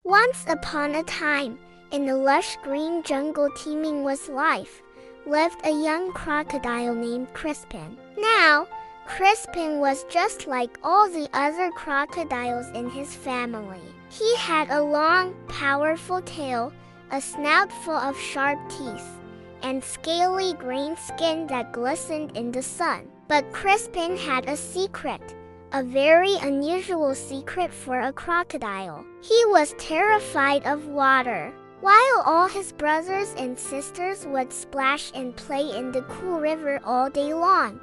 Once upon a time, in the lush green jungle teeming with life, lived a young crocodile named Crispin. Now, Crispin was just like all the other crocodiles in his family. He had a long, powerful tail, a snout full of sharp teeth, and scaly green skin that glistened in the sun. But Crispin had a secret. A very unusual secret for a crocodile. He was terrified of water. While all his brothers and sisters would splash and play in the cool river all day long,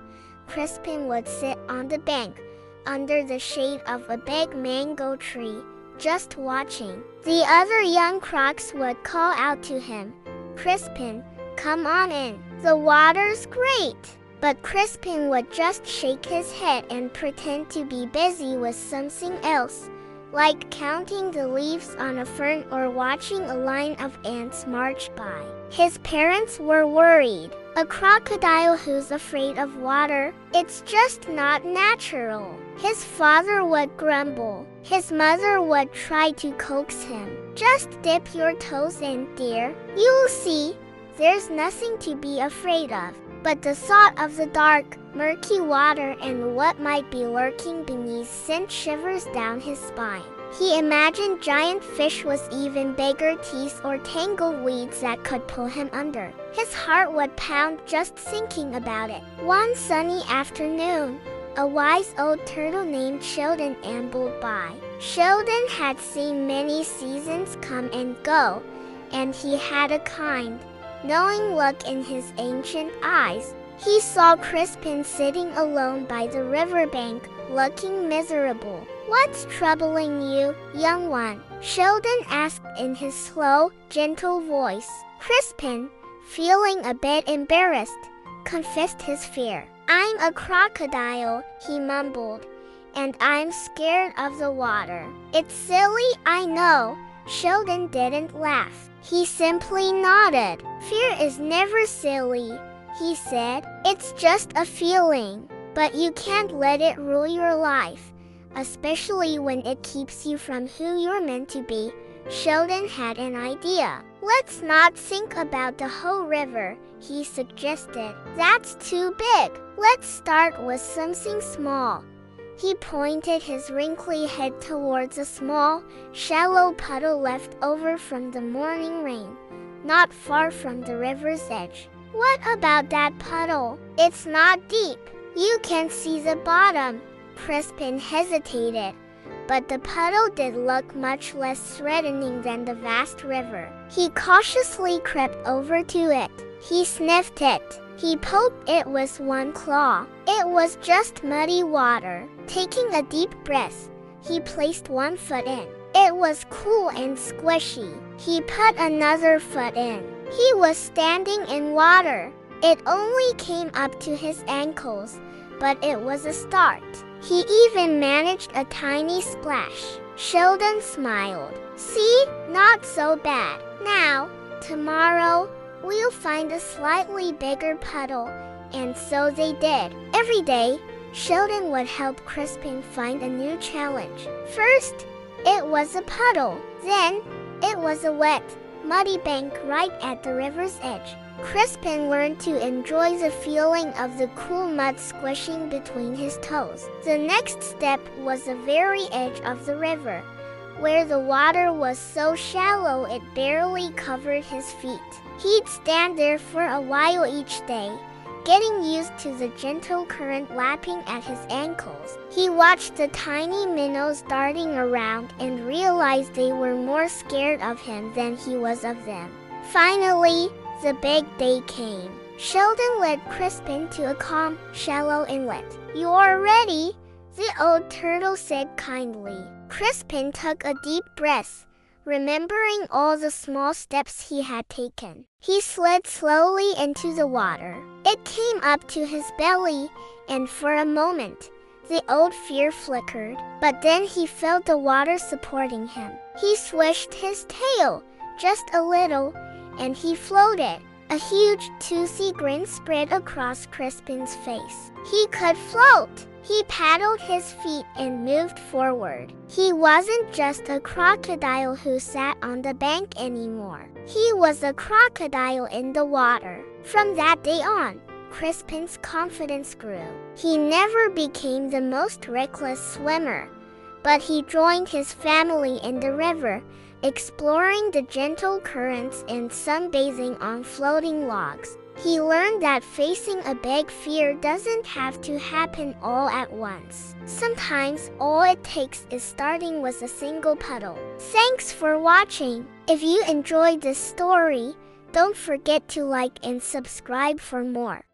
Crispin would sit on the bank, under the shade of a big mango tree, just watching. The other young crocs would call out to him, "Crispin, come on in. The water's great." But Crispin would just shake his head and pretend to be busy with something else, like counting the leaves on a fern or watching a line of ants march by. His parents were worried. A crocodile who's afraid of water, it's just not natural. His father would grumble. His mother would try to coax him. "Just dip your toes in, dear. You'll see, there's nothing to be afraid of." But the thought of the dark, murky water and what might be lurking beneath sent shivers down his spine. He imagined giant fish with even bigger teeth or tangled weeds that could pull him under. His heart would pound just thinking about it. One sunny afternoon, a wise old turtle named Sheldon ambled by. Sheldon had seen many seasons come and go, and he had a kind, knowing look in his ancient eyes. He saw Crispin sitting alone by the riverbank, looking miserable. "What's troubling you, young one?" Sheldon asked in his slow, gentle voice. Crispin, feeling a bit embarrassed, confessed his fear. "I'm a crocodile," he mumbled, "and I'm scared of the water." "It's silly, I know." Sheldon didn't laugh. He simply nodded. "Fear is never silly," he said. "It's just a feeling. But you can't let it rule your life, especially when it keeps you from who you're meant to be." Sheldon had an idea. "Let's not think about the whole river," he suggested. "That's too big. Let's start with something small." He pointed his wrinkly head towards a small, shallow puddle left over from the morning rain, not far from the river's edge. "What about that puddle? It's not deep. You can see the bottom." Crispin hesitated, but the puddle did look much less threatening than the vast river. He cautiously crept over to it. He sniffed it. He poked it with one claw. It was just muddy water. Taking a deep breath, he placed one foot in. It was cool and squishy. He put another foot in. He was standing in water. It only came up to his ankles, but it was a start. He even managed a tiny splash. Sheldon smiled. "See? Not so bad. Now, tomorrow, we'll find a slightly bigger puddle." And so they did. Every day, Sheldon would help Crispin find a new challenge. First, it was a puddle. Then, it was a wet, muddy bank right at the river's edge. Crispin learned to enjoy the feeling of the cool mud squishing between his toes. The next step was the very edge of the river, where the water was so shallow it barely covered his feet. He'd stand there for a while each day, getting used to the gentle current lapping at his ankles. He watched the tiny minnows darting around and realized they were more scared of him than he was of them. Finally, the big day came. Sheldon led Crispin to a calm, shallow inlet. "You're ready," the old turtle said kindly. Crispin took a deep breath, remembering all the small steps he had taken. He slid slowly into the water. It came up to his belly, and for a moment, the old fear flickered. But then he felt the water supporting him. He swished his tail, just a little, and he floated. A huge, toothy grin spread across Crispin's face. He could float! He paddled his feet and moved forward. He wasn't just a crocodile who sat on the bank anymore. He was a crocodile in the water. From that day on, Crispin's confidence grew. He never became the most reckless swimmer, but he joined his family in the river, exploring the gentle currents and sunbathing on floating logs. He learned that facing a big fear doesn't have to happen all at once. Sometimes all it takes is starting with a single puddle. Thanks for watching. If you enjoyed this story, don't forget to like and subscribe for more.